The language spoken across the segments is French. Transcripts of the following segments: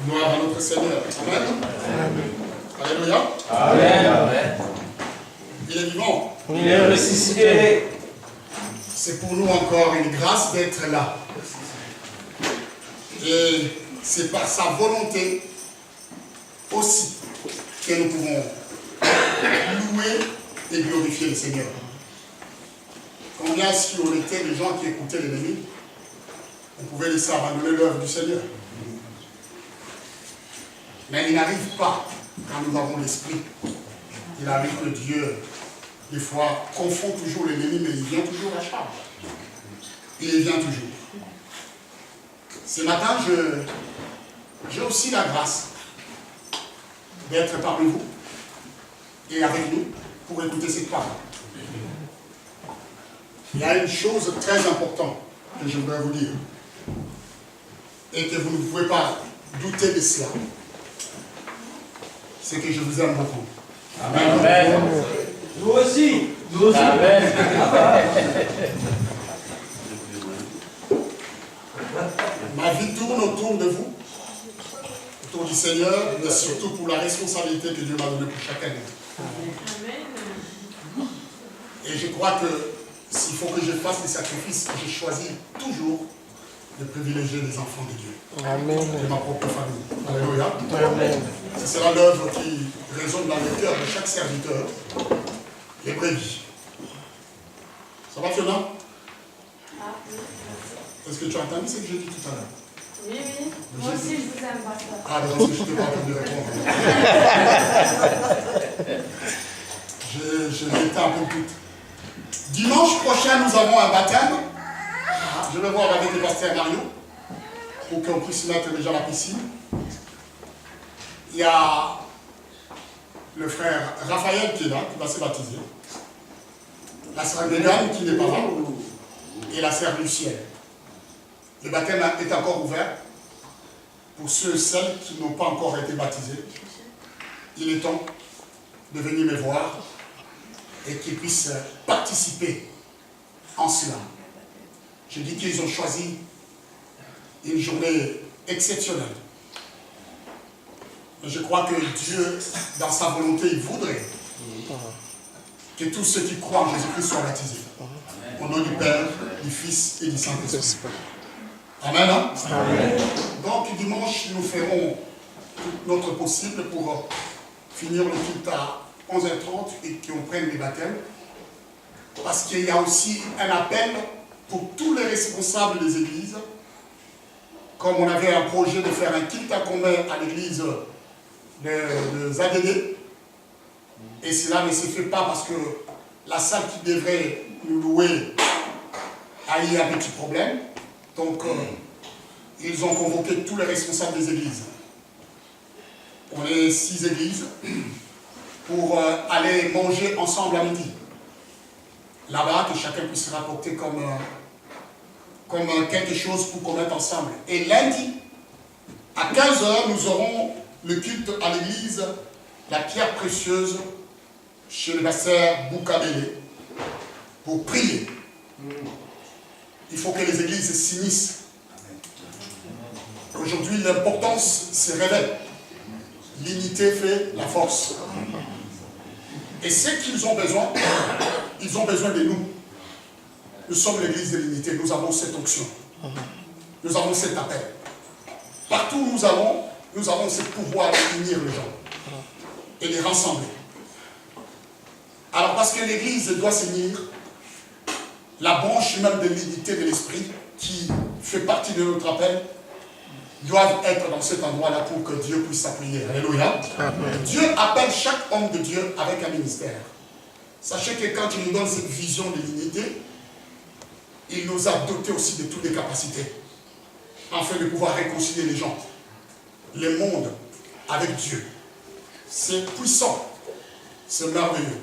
Gloire à notre Seigneur. Amen. Alléluia. Amen. Il est vivant. Il est ressuscité. C'est pour nous encore une grâce d'être là. Et c'est par sa volonté aussi que nous pouvons louer et glorifier le Seigneur. Combien si on était des gens qui écoutaient l'ennemi, on pouvait laisser abandonner l'œuvre du Seigneur. Mais il n'arrive pas quand nous avons l'esprit. Il arrive que Dieu, des fois, confond toujours l'ennemi, mais il vient toujours à charge. Il vient toujours. Ce matin, j'ai aussi la grâce d'être parmi vous et avec nous pour écouter cette parole. Il y a une chose très importante que je voudrais vous dire et que vous ne pouvez pas douter de cela. C'est que je vous aime beaucoup. Amen. Amen. Nous aussi. Nous aussi. Amen. Ma vie tourne autour de vous, autour du Seigneur, mais surtout pour la responsabilité que Dieu m'a donnée pour chaque année. Et je crois que s'il faut que je fasse des sacrifices, je choisis toujours de privilégier les enfants de Dieu. Amen. De ma propre famille. Alléluia. Amen. Ce sera l'œuvre qui résonne dans le cœur de chaque serviteur. Les brebis. Ça va, Fiona? Est-ce que tu as entendu ce que j'ai dit tout à l'heure? Oui, oui. Moi aussi, je vous aime, pasteur. Ah, mais parce que je ne t'ai pas entendu répondre. Je l'étais un peu toute. Dimanche prochain, nous avons un baptême. Je vais voir avec le pasteur Mario pour qu'on puisse mettre déjà la piscine. Il y a le frère Raphaël qui est là, qui va se baptiser. La sœur Mégane qui n'est pas là. Et la sœur Lucienne. Le baptême est encore ouvert pour ceux et celles qui n'ont pas encore été baptisés. Il est temps de venir me voir et qu'ils puissent participer en cela. Je dis qu'ils ont choisi une journée exceptionnelle. Mais je crois que Dieu, dans sa volonté, il voudrait que tous ceux qui croient en Jésus-Christ soient baptisés. Au nom du Père, du Fils et du Saint-Esprit. Amen. Hein? Amen. Donc dimanche, nous ferons tout notre possible pour finir le culte à 11h30 et qu'on prenne les baptêmes. Parce qu'il y a aussi un appel pour tous les responsables des églises. Comme on avait un projet de faire un culte à commun à l'église de ZDD. Et cela ne se fait pas parce que la salle qui devrait nous louer a eu un petit problème. Donc, ils ont convoqué tous les responsables des églises. On est 6 églises pour aller manger ensemble à midi. Là-bas, que chacun puisse rapporter comme quelque chose pour qu'on mette ensemble. Et lundi, à 15h, nous aurons le culte à l'église, la pierre précieuse, chez le pasteur Boukabele, pour prier. Il faut que les églises s'unissent. Aujourd'hui, l'importance se révèle. L'unité fait la force. Et ce qu'ils ont besoin, ils ont besoin de nous. Nous sommes l'église de l'unité. Nous avons cette onction. Nous avons cet appel. Partout où nous avons ce pouvoir d'unir les gens et les rassembler. Alors, parce que l'église doit s'unir, la branche même de l'unité de l'esprit qui fait partie de notre appel doivent être dans cet endroit-là pour que Dieu puisse s'appuyer. Alléluia. Dieu appelle chaque homme de Dieu avec un ministère. Sachez que quand il nous donne cette vision de l'unité, il nous a dotés aussi de toutes les capacités afin de pouvoir réconcilier les gens, le monde avec Dieu. C'est puissant, c'est merveilleux.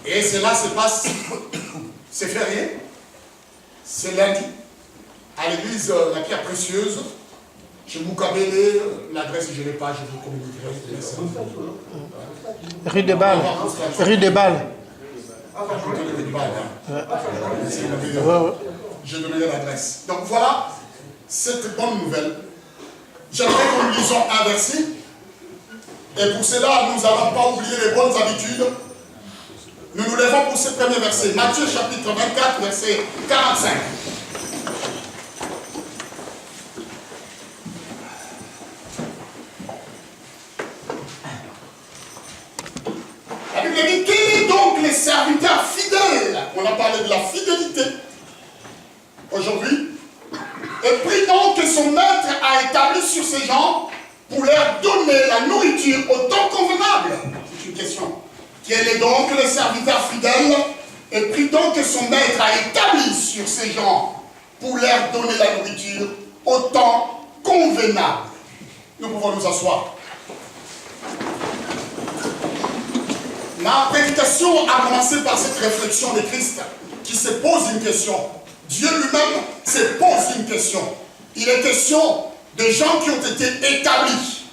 Et cela se passe, c'est férié, c'est lundi, à l'église La Pierre Précieuse, Chez Moukabélé, l'adresse, je n'ai pas, je vous communiquerai. Rue des Balles. Rue des Balles. Je donnerai l'adresse. Donc voilà cette bonne nouvelle. J'aimerais que nous lisons un verset. Et pour cela, nous n'allons pas oublier les bonnes habitudes. Nous nous levons pour ce premier verset. Matthieu chapitre 24, verset 45. La Bible dit, quel est donc les serviteurs fidèles? On a parlé de la fidélité aujourd'hui. Et prie donc que son maître a établi sur ces gens pour leur donner la nourriture au temps convenable. C'est une question. Quel est donc le serviteur fidèle? Et prie donc que son maître a établi sur ces gens pour leur donner la nourriture au temps convenable. Nous pouvons nous asseoir. La prédication a commencé par cette réflexion de Christ qui se pose une question. Dieu lui-même se pose une question. Il est question de gens qui ont été établis.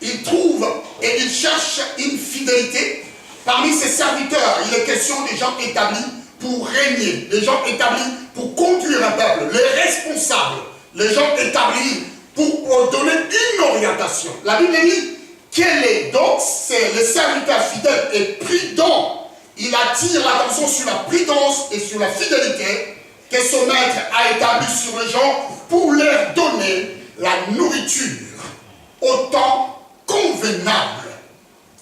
Il trouve et il cherche une fidélité. Parmi ses serviteurs, il est question des gens établis pour régner, des gens établis pour conduire un peuple, les responsables, les gens établis pour donner une orientation. La Bible dit, quel est donc, c'est le serviteur fidèle et prudent. Il attire l'attention sur la prudence et sur la fidélité que son maître a établi sur les gens pour leur donner la nourriture au temps convenable.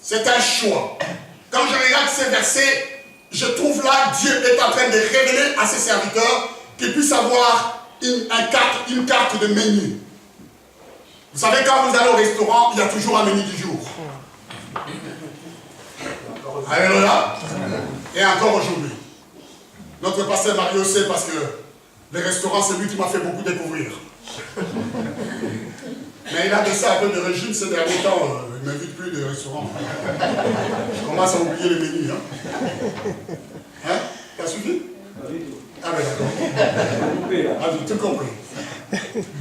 C'est un choix. Quand je regarde ces versets, je trouve là Dieu est en train de révéler à ses serviteurs qu'ils puissent avoir une carte de menu. Vous savez, quand vous allez au restaurant, il y a toujours un menu du jour. Alléluia. Et encore aujourd'hui. Notre pasteur Mario sait parce que les restaurants, c'est lui qui m'a fait beaucoup découvrir. Mais il a laissé un peu de régime ces derniers temps. Il ne m'invite plus de restaurants. Je commence à oublier les menus. Hein? T'as suivi? Ah ben d'accord. Ah, j'ai tout compris.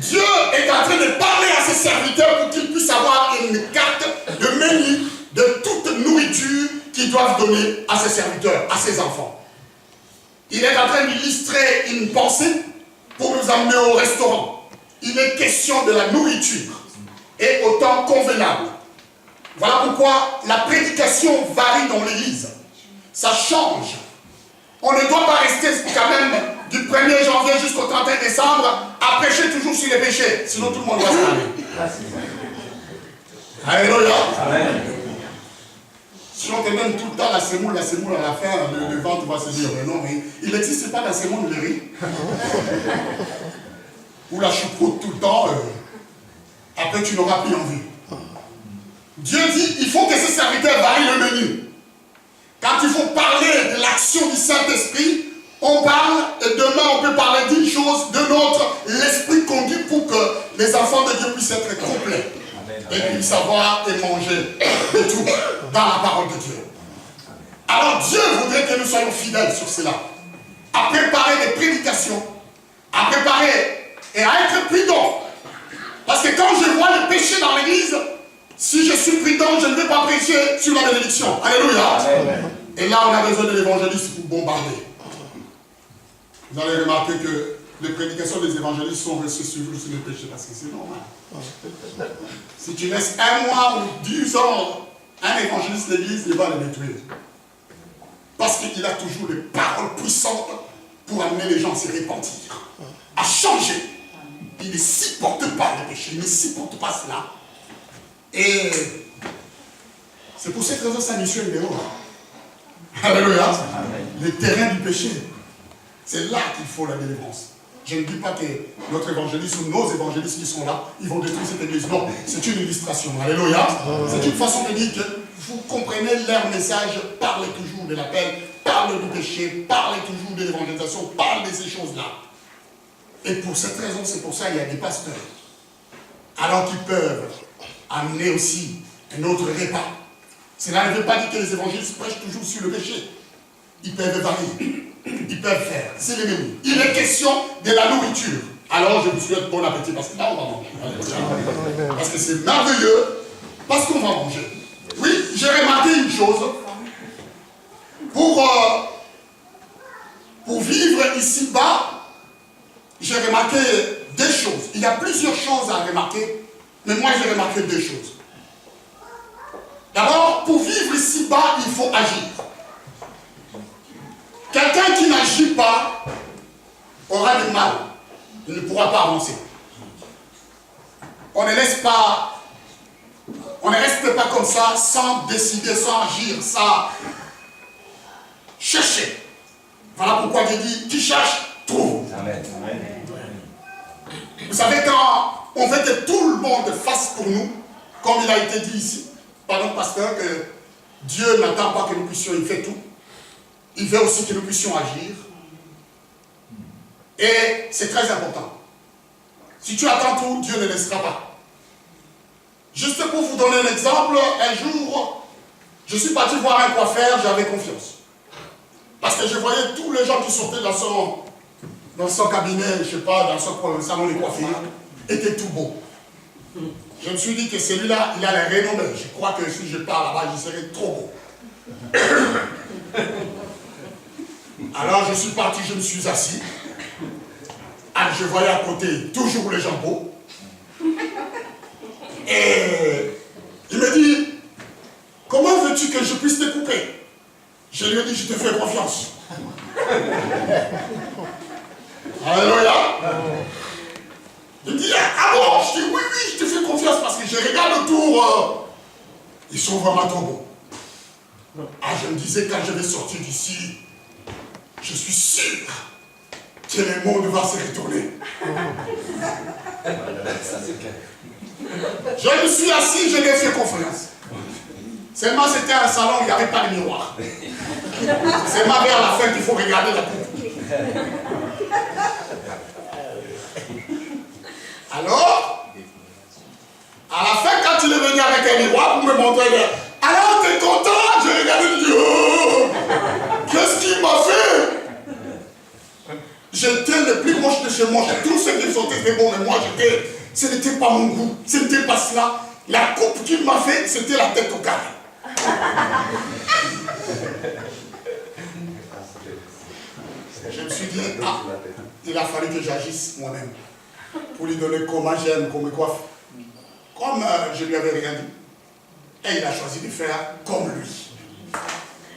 Dieu est en train de parler à ses serviteurs pour qu'ils puissent avoir une carte de menu de toute nourriture qu'ils doivent donner à ses serviteurs, à ses enfants. Il est en train d'illustrer une pensée pour nous amener au restaurant. Il est question de la nourriture et au temps convenable. Voilà pourquoi la prédication varie dans l'église. Ça change. On ne doit pas rester quand même du 1er janvier jusqu'au 31 décembre à prêcher toujours sur les péchés. Sinon tout le monde va se calmer. Alléluia. Si on te donne tout le temps la semoule à la fin, le ventre va se dire, mais non, mais il n'existe pas la semoule de riz. Ou la choucroute tout le temps, après tu n'auras plus envie. Dieu dit, il faut que ses serviteurs varient le menu. Quand il faut parler de l'action du Saint-Esprit, on parle, et demain on peut parler d'une chose, de l'autre, l'Esprit conduit pour que les enfants de Dieu puissent être complets. Et puissent savoir et manger de tout dans la parole de Dieu. Alors Dieu voudrait que nous soyons fidèles sur cela. À préparer des prédications, à préparer et à être prudent. Parce que quand je vois le péché dans l'église, si je suis prudent, je ne vais pas prêcher sur la bénédiction. Alléluia. Amen. Et là, on a besoin de l'évangéliste pour bombarder. Vous allez remarquer que les prédications des évangélistes sont restées sur le péché parce que c'est normal. Si tu laisses un mois ou 10 ans, un évangéliste de l'église, il va le détruire. Parce qu'il a toujours des paroles puissantes pour amener les gens à se repentir, à changer. Il ne supporte pas le péché, il ne supporte pas cela. Et c'est pour cette raison que sa mission est dehors. Alléluia. Le terrain du péché. C'est là qu'il faut la délivrance. Je ne dis pas que notre évangéliste ou nos évangélistes qui sont là, ils vont détruire cette église. Non, c'est une illustration. Alléluia. C'est une façon de dire que vous comprenez leur message. Parlez toujours de l'appel, parlez du péché, parlez toujours de l'évangélisation, parlez de ces choses-là. Et pour cette raison, c'est pour ça qu'il y a des pasteurs. Alors qu'ils peuvent amener aussi un autre repas. Cela ne veut pas dire que les évangélistes prêchent toujours sur le péché. Ils peuvent varier. Ils peuvent faire. C'est les mêmes. Il est question de la nourriture. Alors je vous souhaite bon appétit parce que là on va manger. Alléluia. Parce que c'est merveilleux, parce qu'on va manger. Oui, j'ai remarqué une chose. Pour vivre ici-bas, j'ai remarqué deux choses. Il y a plusieurs choses à remarquer, mais moi j'ai remarqué deux choses. D'abord, pour vivre ici-bas, il faut agir. Quelqu'un qui n'agit pas aura du mal. Il ne pourra pas avancer. On ne reste pas comme ça, sans décider, sans agir, sans chercher. Voilà pourquoi Dieu dit, qui cherche, trouve. Amen. Vous savez, quand on veut que tout le monde fasse pour nous, comme il a été dit ici, par notre pasteur, que Dieu n'attend pas que nous puissions, il fait tout. Il veut aussi que nous puissions agir. Et c'est très important. Si tu attends tout, Dieu ne laissera pas. Juste pour vous donner un exemple, un jour, je suis parti voir un coiffeur, j'avais confiance. Parce que je voyais tous les gens qui sortaient dans son cabinet, je ne sais pas, dans son salon de coiffure, étaient tout beaux. Je me suis dit que celui-là, il a la renommée. Je crois que si je pars là-bas, je serai trop beau. Alors je suis parti, je me suis assis. Ah, je voyais à côté toujours les gens beaux. Et il me dit, comment veux-tu que je puisse te couper? Je lui ai dit, je te fais confiance. Alléluia. Il me dit, ah bon? Je dis, oui, je te fais confiance parce que je regarde autour. Ils sont vraiment trop beaux. Ah, je me disais, quand je vais sortir d'ici, je suis sûr que le monde va se retourner. Je me suis assis, je lui ai fait confiance. Seulement, c'était un salon où il n'y avait pas de miroir. C'est seulement vers la fin qu'il faut regarder la coupe. Alors, à la fin, quand il est venu avec un miroir pour me montrer, alors t'es content? J'ai regardé, Dieu, oh, qu'est-ce qu'il m'a fait? J'étais le plus moche de chez moi. Tous ceux qui sont très bons, mais moi ce n'était pas mon goût, ce n'était pas cela. La coupe qu'il m'a fait, c'était la tête au carré. Je me suis dit, ah, il a fallu que j'agisse moi-même pour lui donner comment j'aime, qu'on me coiffe. Comme je lui avais rien dit. Et il a choisi de faire comme lui.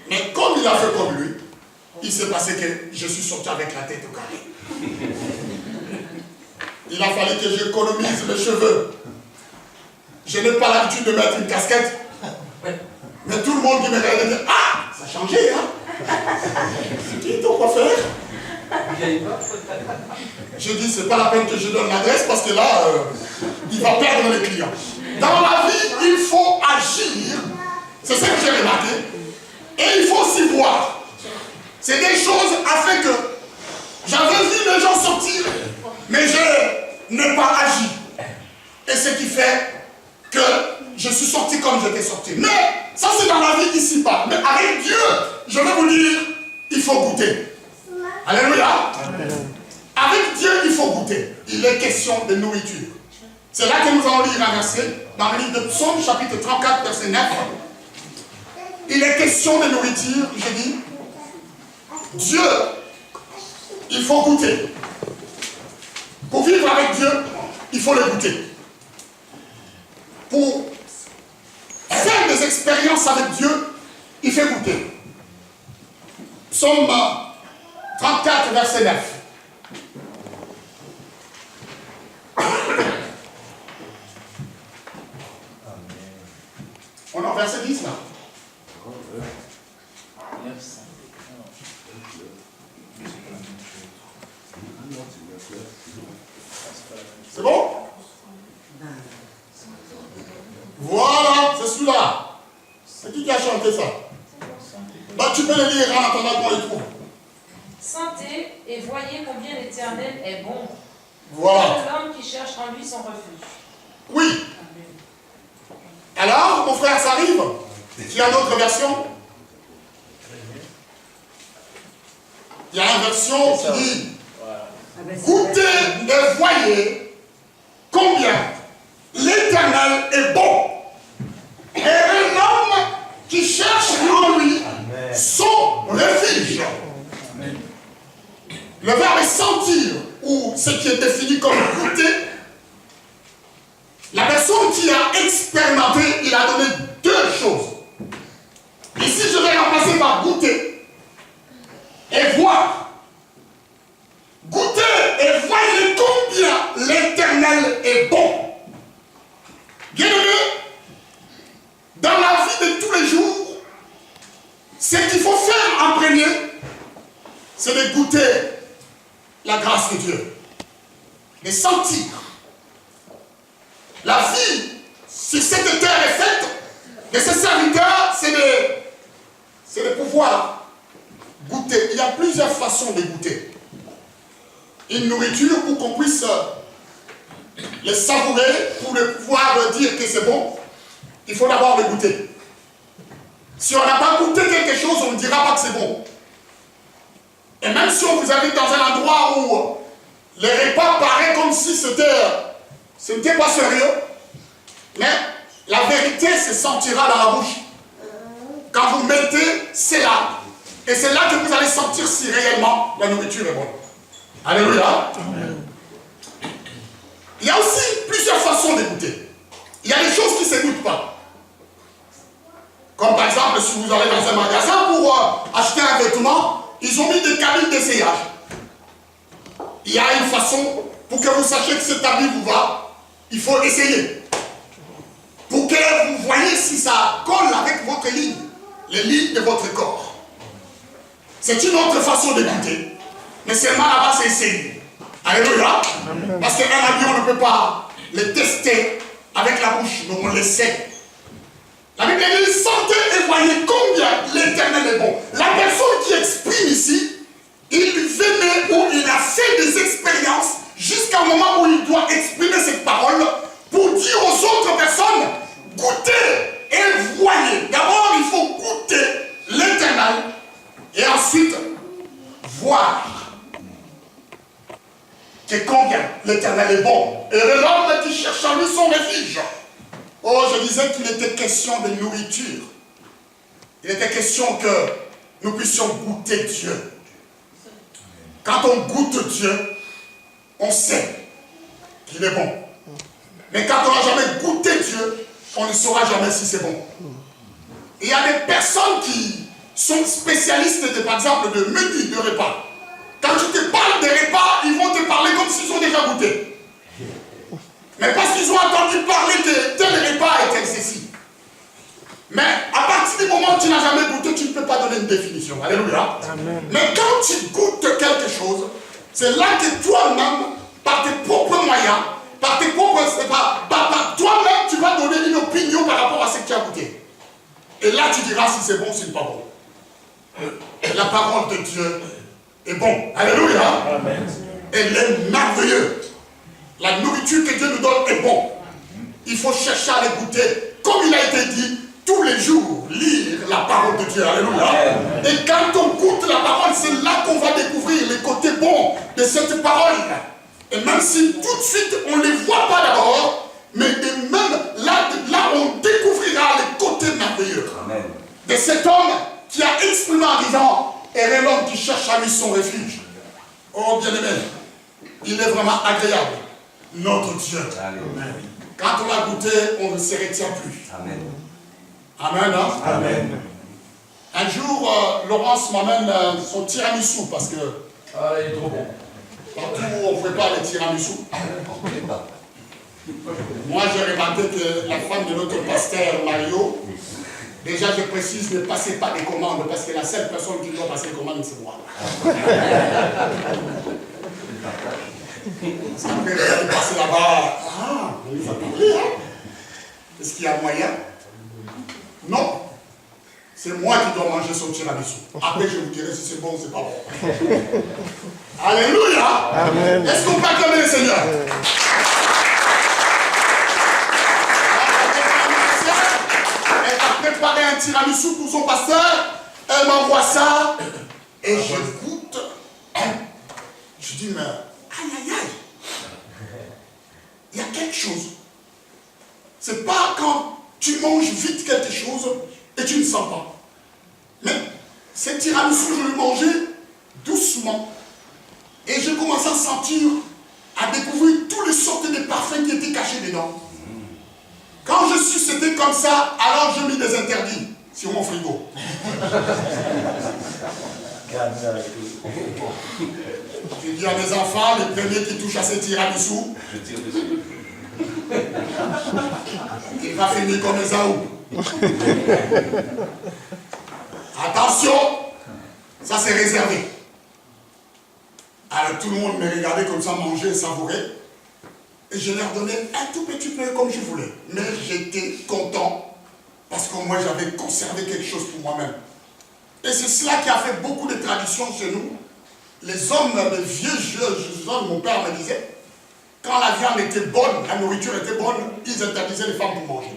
Mais comme il a fait comme lui, il s'est passé que je suis sorti avec la tête au carré. Il a fallu que j'économise les cheveux. Je n'ai pas l'habitude de mettre une casquette. Mais tout le monde qui me regarde dit, ah, ça a changé, hein? C'est qui ton coiffeur? Je dis, c'est pas la peine que je donne l'adresse parce que là, il va perdre les clients. Dans la vie, il faut agir. C'est ce que j'ai remarqué. Et il faut aussi voir. C'est des choses afin que j'avais vu les gens sortir, mais je n'ai pas agi. Et ce qui fait que je suis sorti comme j'étais sorti. Mais ça c'est dans la vie ici-bas. Mais avec Dieu, je vais vous dire, il faut goûter. Alléluia. Avec Dieu, il faut goûter. Il est question de nourriture. C'est là que nous allons lire un verset dans le livre de Psaume, chapitre 34, verset 9. Il est question de nourriture, je dis. Dieu, il faut goûter. Pour vivre avec Dieu, il faut le goûter. Pour faire des expériences avec Dieu, il fait goûter. Psaume 34, verset 9. On est en verset 10 là. C'est bon? Voilà, c'est celui-là. C'est qui a chanté ça? Bah, tu peux le lire en attendant qu'on le trouve. Sentez et voyez combien l'Éternel est bon. Voilà. L'homme qui cherche en lui son refuge. Oui. Alors, mon frère, ça arrive? Il y a une autre version? Il y a une version qui dit Goûtez et voyez combien l'Éternel est bon. Et un homme qui cherche en lui son refuge. Le verbe est sentir, ou ce qui est défini comme goûter. La personne qui a expérimenté, il a donné deux choses. Ici, je vais remplacer par goûter et voir. Goûtez et voyez combien l'Éternel est bon. Bien-aimé, dans la vie de tous les jours, ce qu'il faut faire en premier, c'est de goûter la grâce de Dieu, de sentir. La vie sur cette terre est faite de ses serviteurs, c'est de pouvoir goûter. Il y a plusieurs façons de goûter. Une nourriture pour qu'on puisse le savourer, pour le pouvoir dire que c'est bon, il faut d'abord le goûter. Si on n'a pas goûté quelque chose, on ne dira pas que c'est bon. Et même si on vous invite dans un endroit où les repas paraissent comme si ce n'était pas sérieux, mais la vérité se sentira dans la bouche. Quand vous mettez, c'est là. Et c'est là que vous allez sentir si réellement la nourriture est bonne. Alléluia. Il y a aussi plusieurs façons de goûter. Il y a des choses qui ne se goûtent pas. Comme par exemple, si vous allez dans un magasin pour acheter un vêtement, ils ont mis des cabines d'essayage. Il y a une façon, pour que vous sachiez que cet habit vous va, il faut essayer. Pour que vous voyez si ça colle avec votre ligne, les lignes de votre corps. C'est une autre façon de goûter. Mais seulement là-bas, c'est essayer. Alléluia. Parce qu'un habit, on ne peut pas le tester avec la bouche, mais on l'essaie. La Bible dit, sentez et voyez combien l'Éternel est bon. La personne qui exprime ici, il venait ou il a fait des expériences jusqu'au moment où il doit exprimer cette parole pour dire aux autres personnes, goûtez et voyez. D'abord, il faut goûter l'Éternel et ensuite voir que combien l'Éternel est bon. Et l'homme qui cherche en lui son refuge. Oh, je disais qu'il était question de nourriture. Il était question que nous puissions goûter Dieu. Quand on goûte Dieu, on sait qu'il est bon. Mais quand on n'a jamais goûté Dieu, on ne saura jamais si c'est bon. Il y a des personnes qui sont spécialistes, par exemple, de menus, de repas. Quand tu te parles des repas, ils vont te parler comme s'ils ont déjà goûté. Mais parce qu'ils ont entendu parler de tel repas et tel ceci. Mais à partir du moment où tu n'as jamais goûté, tu ne peux pas donner une définition. Alléluia. Amen. Mais quand tu goûtes quelque chose, c'est là que toi-même, par tes propres moyens, par tes propres... par toi-même, tu vas donner une opinion par rapport à ce que tu as goûté. Et là, tu diras si c'est bon ou si c'est pas bon. La parole de Dieu est bon. Alléluia. Amen. Elle est merveilleuse. La nourriture que Dieu nous donne est bon. Il faut chercher à les goûter. Comme il a été dit, tous les jours, lire la parole de Dieu. Alléluia. Et quand on goûte la parole, c'est là qu'on va découvrir les côtés bons de cette parole. Et même si tout de suite, on ne les voit pas d'abord, mais même là, on découvrira les côtés merveilleux de cet homme qui a exprimé en disant, et l'homme qui cherche à lui son refuge. Oh bien-aimé, il est vraiment agréable. Notre Dieu. Amen. Quand on l'a goûté, on ne se retient plus. Amen. Amen. Hein? Amen. Un jour, Laurence m'amène son tiramisu parce que il est trop bon. Partout où on prépare les tiramisu. Moi, j'ai remarqué que la femme de notre pasteur Mario, déjà je précise, ne passez pas des commandes parce que la seule personne qui doit passer les commandes, c'est moi. Après, vous allez passer là-bas. Ah, on nous a parlé, hein? Est-ce qu'il y a moyen? Non. C'est moi qui dois manger son tiramisu. Après, je vous dirai si c'est bon ou c'est pas bon. Alléluia. Amen. Est-ce qu'on peut acclamer le Seigneur? Elle a préparé un tiramisu pour son pasteur. Elle m'envoie ça. Et je goûte. Je dis, mais Aïe, aïe, aïe. Il y a quelque chose. C'est pas quand tu manges vite quelque chose et tu ne sens pas. Mais ce tiramisu, je le mangeais doucement. Et je commençais à sentir, à découvrir toutes les sortes de parfums qui étaient cachés dedans. Quand je suis c'était comme ça, alors je mis des interdits sur mon frigo. J'ai dit à mes enfants, les premiers qui touchent à ces tiramisu, Je tire dessus. il va finir comme Esaü. Attention, ça c'est réservé. Alors tout le monde me regardait comme ça, manger et savourer. Et je leur donnais un tout petit peu comme je voulais. Mais j'étais content parce que moi j'avais conservé quelque chose pour moi-même. Et c'est cela qui a fait beaucoup de traditions chez nous. Les hommes, les vieux hommes, mon père me disait, quand la viande était bonne, la nourriture était bonne, ils interdisaient les femmes pour manger.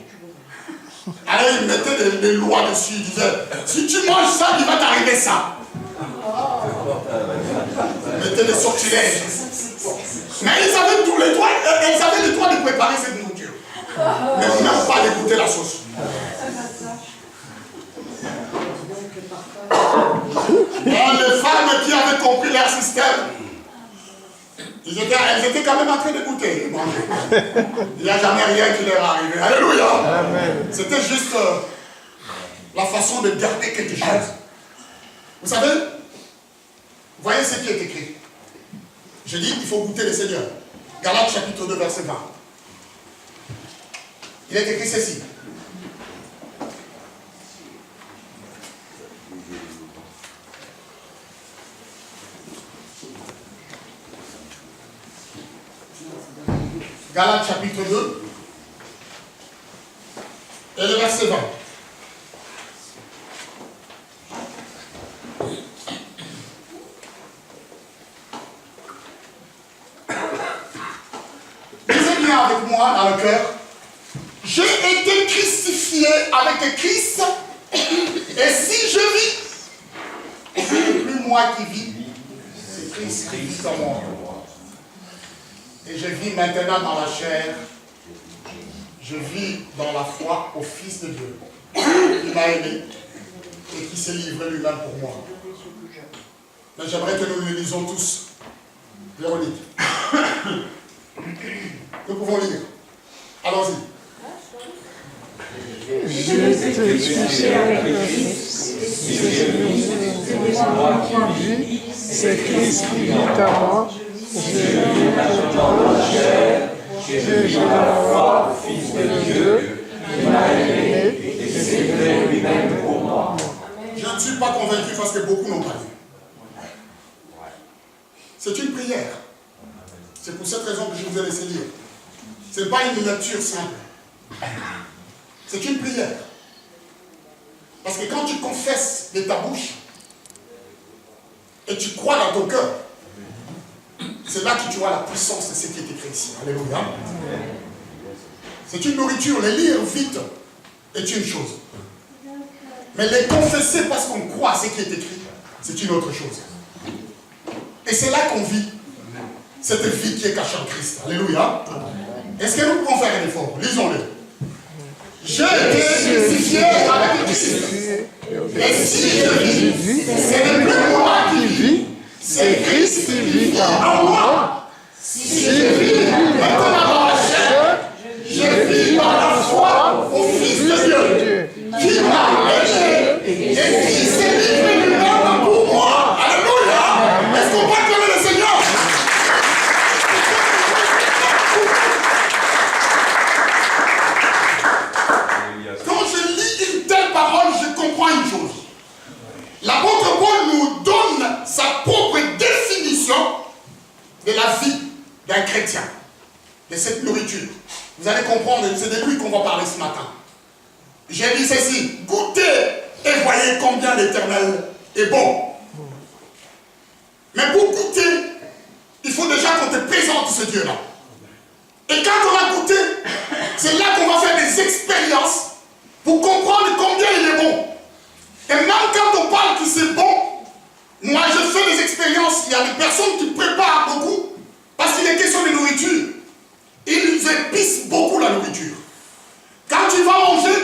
Alors ils mettaient des lois dessus, ils disaient, si tu manges ça, il va t'arriver ça. Ils mettaient des sortilèges. Mais ils avaient tous les droits, elles avaient le droit de préparer cette nourriture. Mais même pas de goûter la sauce. Et les femmes qui avaient compris leur système, elles étaient quand même en train de goûter. Il n'y a jamais rien qui leur est arrivé. Alléluia. C'était juste la façon de garder quelque chose. Vous savez, voyez ce qui est écrit. Je dis qu'il faut goûter le Seigneur. Galates chapitre 2, verset 20. Il est écrit ceci. Galates chapitre 2 et le verset 20. Lisez bien avec moi dans le cœur. J'ai été crucifié avec Christ, et si je vis, ce n'est plus moi qui vis, c'est Christ qui vit en moi. Et je vis maintenant dans la chair, je vis dans la foi au Fils de Dieu, qui m'a aimé et qui s'est livré lui-même pour moi. Mais j'aimerais que nous le lisons tous. Véronique. Nous pouvons lire. Allons-y. J'ai été crucifié avec Christ, et je vis, c'est moi qui vis, c'est Christ qui vit en moi. Je vis maintenant dans la chair, je vis dans la foi, Fils de Dieu, qui m'a aimé et s'est livré lui-même pour moi. Je ne suis pas convaincu parce que beaucoup n'ont pas lu. C'est une prière. C'est pour cette raison que je vous ai laissé lire. Ce n'est pas une lecture simple. C'est une prière. Parce que quand tu confesses de ta bouche et tu crois dans ton cœur, c'est là que tu vois la puissance de ce qui est écrit ici. Alléluia. C'est une nourriture. Les lire vite est une chose. Mais les confesser parce qu'on croit à ce qui est écrit, c'est une autre chose. Et c'est là qu'on vit cette vie qui est cachée en Christ. Alléluia. Est-ce que nous pouvons faire un effort? Lisons-le. J'ai été crucifié avec Christ. Et si je vis, ce n'est plus moi qui vis, c'est Christ qui vit en moi. Si je vis maintenant dans la chair, je vis dans la foi au Fils de Dieu, qui m'a aimé et qui s'est livré lui-même pour moi. Alléluia. Est-ce qu'on peut acclamer le Seigneur? Quand je lis une telle parole, je comprends une chose. L'apôtre Paul nous donne sa propre définition de la vie d'un chrétien, de cette nourriture. Vous allez comprendre, c'est de lui qu'on va parler ce matin. J'ai dit ceci, goûtez et voyez combien l'Éternel est bon. Mais pour goûter, il faut déjà qu'on te présente ce Dieu-là. Et quand on a goûté, c'est là qu'on va faire des expériences pour comprendre combien il est bon. Et même quand on parle que c'est bon, moi je fais des expériences, il y a des personnes qui préparent beaucoup il est question de nourriture, ils épicent beaucoup la nourriture. Quand tu vas manger,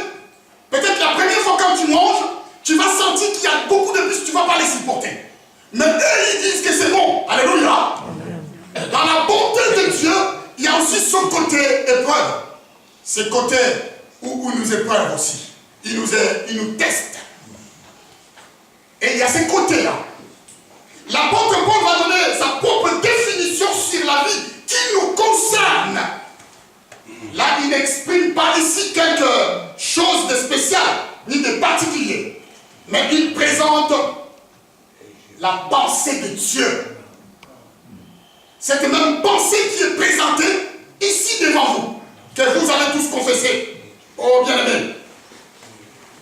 peut-être la première fois quand tu manges, tu vas sentir qu'il y a beaucoup de plus, tu ne vas pas les supporter. Mais eux, ils disent que c'est bon. Alléluia. Dans la bonté de Dieu, il y a aussi son côté épreuve. Ce côté où il nous épreuve aussi. Il nous teste. Et il y a ces côtés-là. L'apôtre Paul va donner sa propre définition sur la vie qui nous concerne. Là, il n'exprime pas ici quelque chose de spécial, ni de particulier. Mais il présente la pensée de Dieu. Cette même pensée qui est présentée ici devant vous, que vous allez tous confesser. Oh bien-aimé.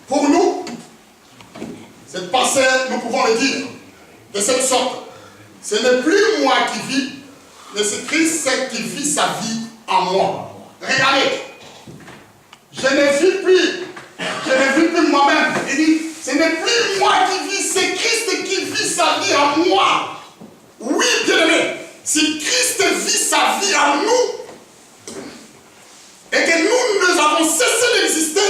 Pour nous, cette pensée, nous pouvons le dire de cette sorte. Ce n'est plus moi qui vis, mais c'est Christ qui vit sa vie en moi. Regardez, je ne vis plus moi-même. Il dit, ce n'est plus moi qui vis, c'est Christ qui vit sa vie en moi. Oui, bien-aimé, si Christ vit sa vie en nous, et que nous avons cessé d'exister,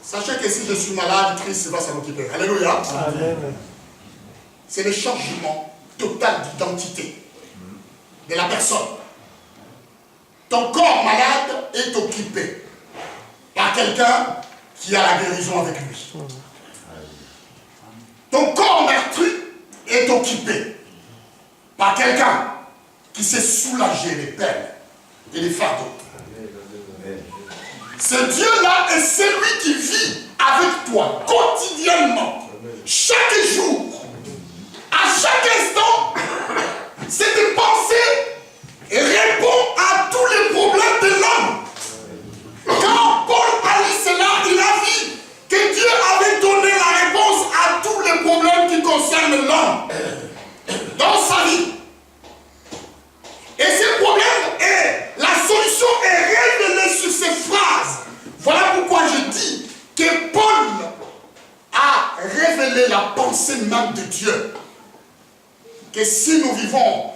sachez que si je suis malade, Christ va s'en occuper. Alléluia. Amen. C'est le changement total d'identité de la personne. Ton corps malade est occupé par quelqu'un qui a la guérison avec lui. Ton corps meurtri est occupé par quelqu'un qui s'est soulagé les peines et les fardeaux. Ce Dieu-là est celui qui vit avec toi quotidiennement, chaque jour, à chaque instant. Cette pensée répond à tous les problèmes de l'homme. Quand Paul a dit cela, il a dit que Dieu avait donné la réponse à tous les problèmes qui concernent l'homme dans sa vie. Et ce problème la solution est révélée sur ces phrases. Voilà pourquoi je dis que Paul a révélé la pensée même de Dieu. Que si nous vivons,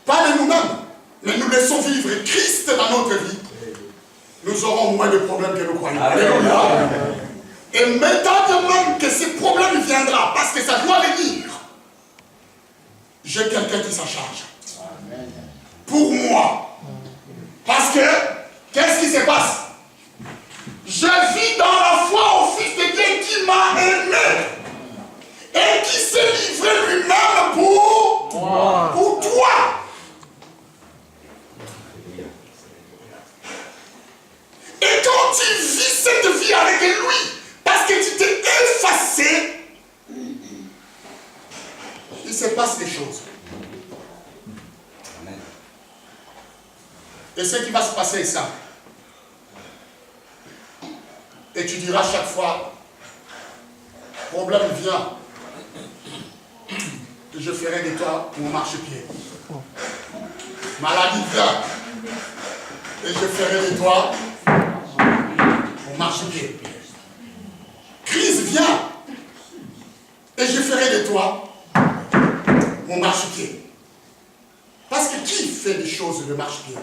pas de nous-mêmes, mais nous laissons vivre Christ dans notre vie, nous aurons moins de problèmes que nous croyons. Alléluia. Et maintenant même que ce problème viendra, parce que ça doit venir, j'ai quelqu'un qui s'en charge. Pour moi. Parce que, qu'est-ce qui se passe? Je vis dans la foi au Fils de Dieu qui m'a aimé et qui s'est livré lui-même pour toi. Et quand tu vis cette vie avec lui, parce que tu t'es effacé, il se passe des choses. Et ce qui va se passer est simple. Et tu diras chaque fois, problème vient, et je ferai de toi mon marchepied. Maladie vient, et je ferai de toi mon marchepied. Crise vient, et je ferai de toi mon marchepied. Parce que qui fait des choses de marchepied?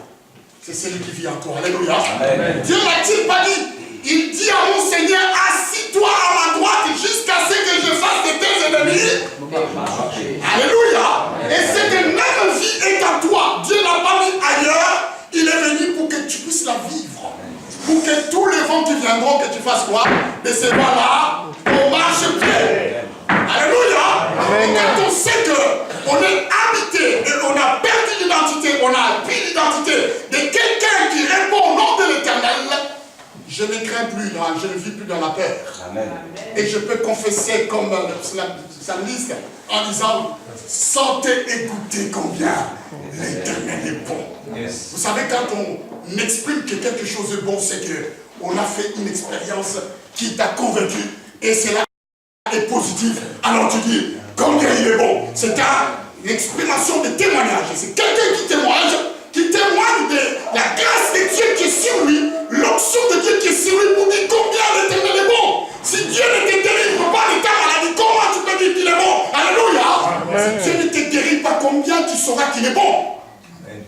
C'est celui qui vit en toi. Alléluia. Amen. Dieu n'a-t-il pas dit? Il dit à mon Seigneur, assis-toi à ma droite jusqu'à ce que je fasse de tes ennemis. Alléluia. Et cette même vie est en toi. Dieu n'a pas mis ailleurs. Il est venu pour que tu puisses la vivre. Pour que tous les vents qui viendront, que tu fasses quoi? De ces voies-là, on marche pied. Alléluia. Et quand on sait qu'on est habité et on a perdu l'identité, on a pris l'identité de quelqu'un qui répond au nom de l'Éternel, je ne crains plus, je ne vis plus dans la peur. Amen. Et je peux confesser comme le psalmiste en disant, sentez et goûtez combien l'Éternel est bon. Yes. Vous savez, quand on exprime que quelque chose est bon, c'est qu'on a fait une expérience qui t'a convaincu et c'est là est positif. Alors tu dis, combien il est bon. C'est une exprimation de témoignage. C'est quelqu'un qui témoigne de la grâce de Dieu qui est sur lui, l'onction de Dieu qui est sur lui pour dire combien l'Éternel est bon. Si Dieu ne te délivre pas de ta maladie, comment tu peux dire qu'il est bon? Alléluia. Si Dieu ne te guérit pas, combien qu'il est bon.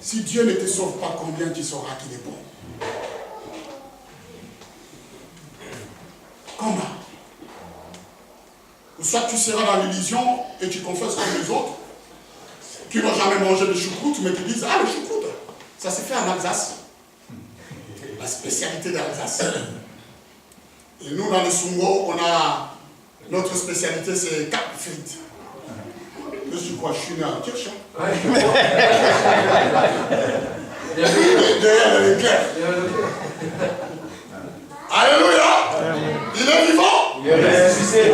Si Dieu ne te sauve pas, combien tu sauras qu'il est bon? Comment? Ou soit tu seras dans l'illusion et tu confesses comme les autres qui n'ont jamais mangé de choucroute, mais qui disent ah, le choucroute, ça s'est fait en Alsace. La spécialité d'Alsace. Et nous, dans le Sungo, on a notre spécialité, c'est cap frites. Je suis quoi? Je suis né en Kirche. Derrière l'éclair. Alléluia. Il est vivant. Il est ressuscité.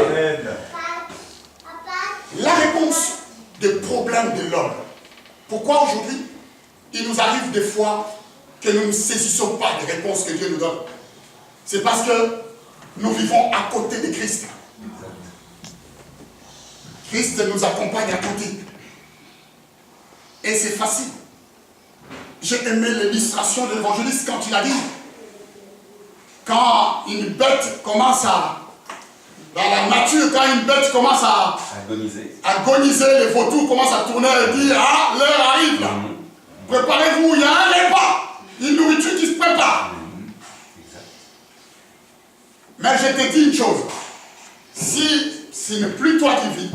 La réponse des problèmes de l'homme. Pourquoi aujourd'hui, il nous arrive des fois que nous ne saisissons pas des réponses que Dieu nous donne? C'est parce que nous vivons à côté de Christ. Christ nous accompagne à côté. Et c'est facile. J'ai aimé l'illustration de l'évangéliste quand il a dit, quand une bête commence à, dans la nature, quand une bête commence à agoniser, les vautours commencent à tourner et dire, ah, l'heure arrive là. Préparez-vous, il y a un repas, une nourriture qui se prépare. Mais je te dis une chose, si ce n'est plus toi qui vis,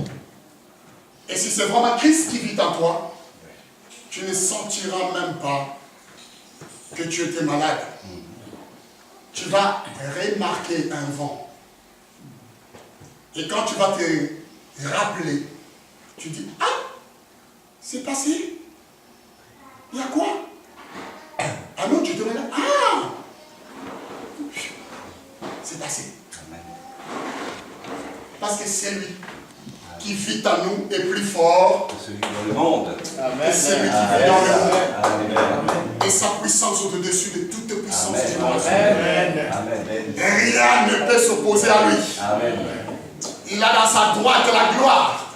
et si c'est vraiment Christ qui vit en toi, tu ne sentiras même pas que tu étais malade. Tu vas remarquer un vent. Et quand tu vas te rappeler, tu dis, ah, c'est passé. Il y a quoi? Ah non, tu te malade. Ah, c'est passé. Parce que c'est lui qui vit en nous est plus fort que celui dans le monde. que celui qui vit dans le monde. Et sa puissance au-dessus de toute puissance du monde. Rien ne peut s'opposer à lui. Il a dans sa droite la gloire.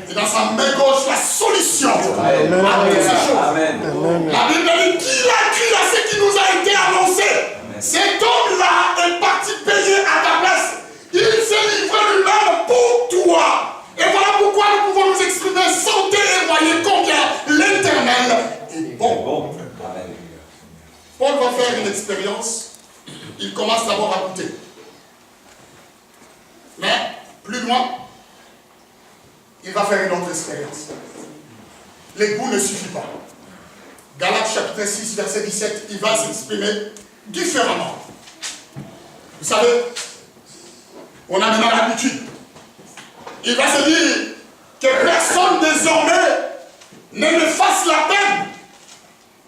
Et dans sa main gauche la solution à toutes ces choses. La Bible dit qu'il a cru à ce qui nous a été annoncé. Cet homme-là est parti payer à ta place. Il s'est livré lui-même pour toi. Et voilà pourquoi nous pouvons nous exprimer sans témoigner combien l'Éternel est bon. Paul va faire une expérience. Il commence d'abord à goûter. Mais plus loin, il va faire une autre expérience. Les goûts ne suffisent pas. Galates chapitre 6, verset 17, il va s'exprimer différemment. Vous savez, on a maintenant l'habitude. Il va se dire que personne désormais ne me fasse la peine,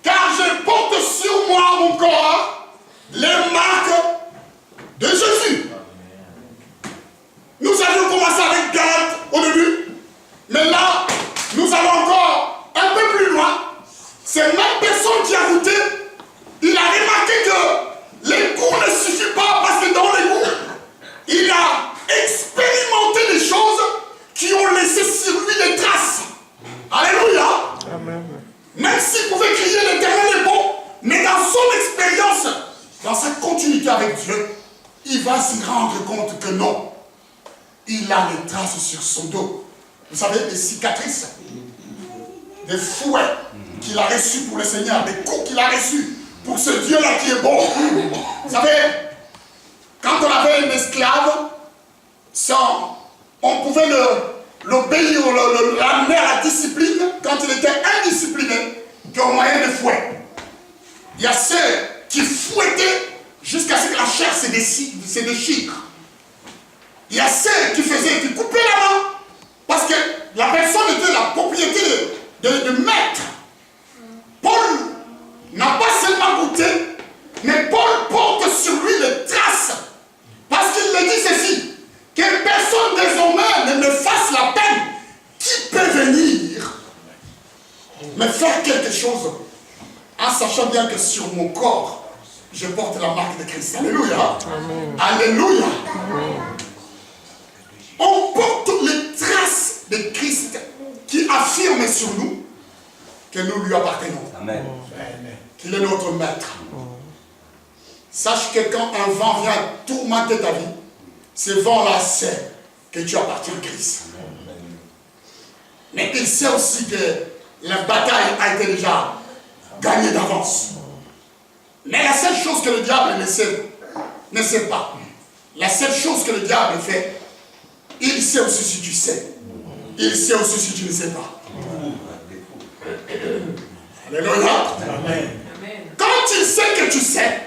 car je porte sur moi mon corps les marques de Jésus. Nous avions commencé avec Galates au début, mais là, nous allons encore un peu plus loin. C'est même personne qui a goûté. Il a remarqué que les goûts ne suffisent pas parce que dans les goûts, il a expérimenté des choses qui ont laissé sur lui des traces. Alléluia. Amen. Même s'il pouvait crier l'Éternel est bon, mais dans son expérience, dans sa continuité avec Dieu, il va se rendre compte que non. Il a les traces sur son dos. Vous savez, des cicatrices, des fouets qu'il a reçus pour le Seigneur, des coups qu'il a reçus pour ce Dieu-là qui est bon. Vous savez, quand on avait un esclave, on pouvait l'obéir, l'amener à la discipline quand il était indiscipliné qu'au moyen de fouet. Il y a ceux qui fouettaient jusqu'à ce que la chair se déchire. Il y a ceux qui coupaient la main parce que la personne était la propriété de maître. Paul n'a pas seulement goûté, mais Paul porte sur lui les traces parce qu'il le dit ceci, que personne désormais ne me fasse la peine. Qui peut venir me faire quelque chose en sachant bien que sur mon corps, je porte la marque de Christ. Alléluia. Amen. Alléluia. Amen. On porte les traces de Christ qui affirment sur nous que nous lui appartenons. Amen. Qu'il est notre maître. Sache que quand un vent vient tourmenter ta vie, ce vent-là sait que tu appartiens à Christ. Mais il sait aussi que La bataille a été déjà gagnée d'avance. Mais la seule chose que le diable ne sait pas, la seule chose que le diable fait, il sait aussi si tu sais. Il sait aussi si tu ne sais pas. Alléluia. Amen. Quand il sait que tu sais,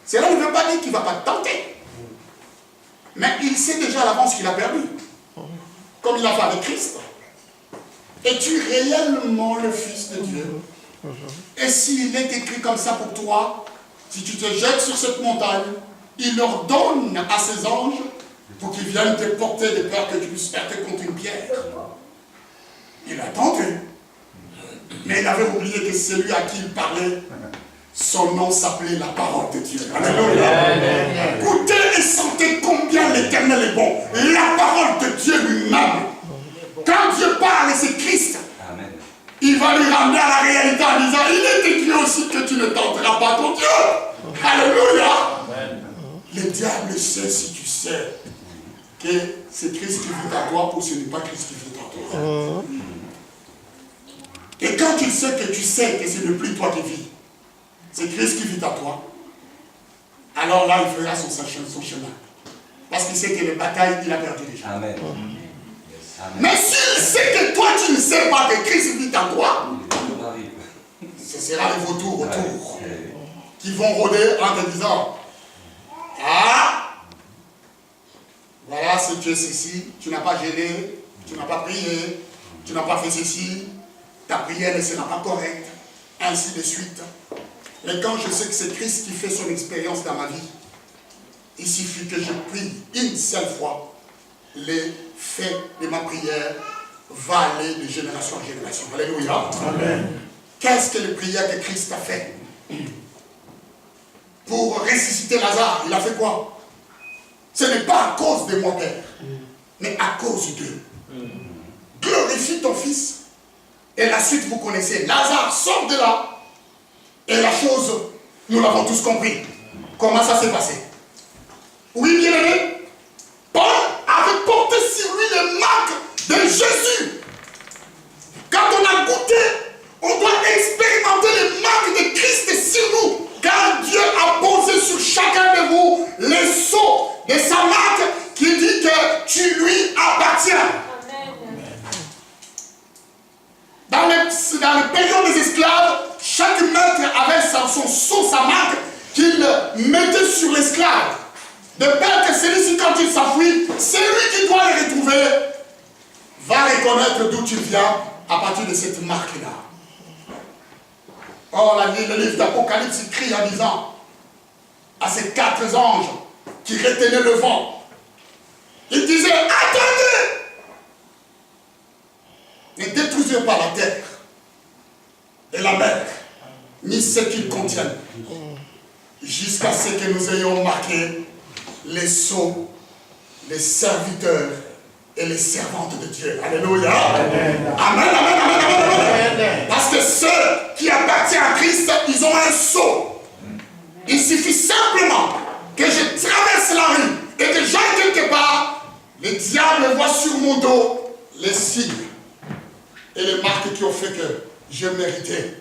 cela ne veut pas dire qu'il ne va pas te tenter. Mais il sait déjà à l'avance qu'il a perdu. Comme il a fait avec Christ. Es-tu réellement le Fils de Dieu? Et s'il est écrit comme ça pour toi, si tu te jettes sur cette montagne, il ordonne à ses anges pour qu'ils viennent te porter de peur que tu puisses heurter contre une pierre. Il a tenté. Mais il avait oublié que celui à qui il parlait, son nom s'appelait la parole de Dieu. Alléluia. Écoutez et sentez combien l'Éternel est bon. La parole de Dieu lui-même. Quand Dieu parle et c'est Christ, Amen. il va lui ramener à la réalité en disant, il est écrit aussi que tu ne tenteras pas ton Dieu. Alléluia. Amen. Le diable sait si tu sais que c'est Christ qui vit en toi ou ce n'est pas Christ qui vit en toi. Et quand tu sais que ce n'est plus toi qui vis, c'est Christ qui vit en toi, alors là il fera son chemin. Parce qu'il sait que les batailles, il a perdu déjà. Amen. Mais s'il sait que toi tu ne sais pas que Christ vit en toi, ce sera les vautours autour qui vont rôder en te disant, ah, voilà, si tu es ceci, tu n'as pas gêné, tu n'as pas prié, tu n'as pas fait ceci, ta prière ne sera pas correcte, ainsi de suite. Mais quand je sais que c'est Christ qui fait son expérience dans ma vie, il suffit que je prie une seule fois, l'effet de ma prière va aller de génération en génération. Alléluia. Amen. Qu'est-ce que les prières que Christ a fait? Pour ressusciter Lazare, il a fait quoi? Ce n'est pas à cause de moi, Père, mais à cause d'eux. Glorifie ton Fils. Et la suite, vous connaissez. Lazare sort de là. Et la chose, nous l'avons tous compris. Comment ça s'est passé? Oui, bien aimé. Paul avait porté sur lui les marques de Jésus. Quand on a goûté, on doit expérimenter les marques de Christ sur nous. Car Dieu a posé sur chacun de vous les sceaux de sa marque qui dit que tu lui appartiens. Dans les période des esclaves, chaque maître avait son sceau, sa marque, qu'il mettait sur l'esclave. De peur que celui-ci, quand il s'enfuit, c'est lui qui doit les retrouver, va reconnaître d'où tu viens à partir de cette marque-là. Or, le livre d'Apocalypse écrit en disant à ces 4 anges qui retenaient le vent, il disait, attendez! Ne détruisez pas la terre et la mer, ni ce qu'ils contiennent, jusqu'à ce que nous ayons marqué les sceaux, les serviteurs et les servantes de Dieu. Alléluia. Amen, amen, amen, amen, amen. Parce que ceux qui appartiennent à Christ, ils ont un sceau. Il suffit simplement que je traverse la rue et que j'aille quelque part, le diable voit sur mon dos les signes et les marques qui ont fait que je méritais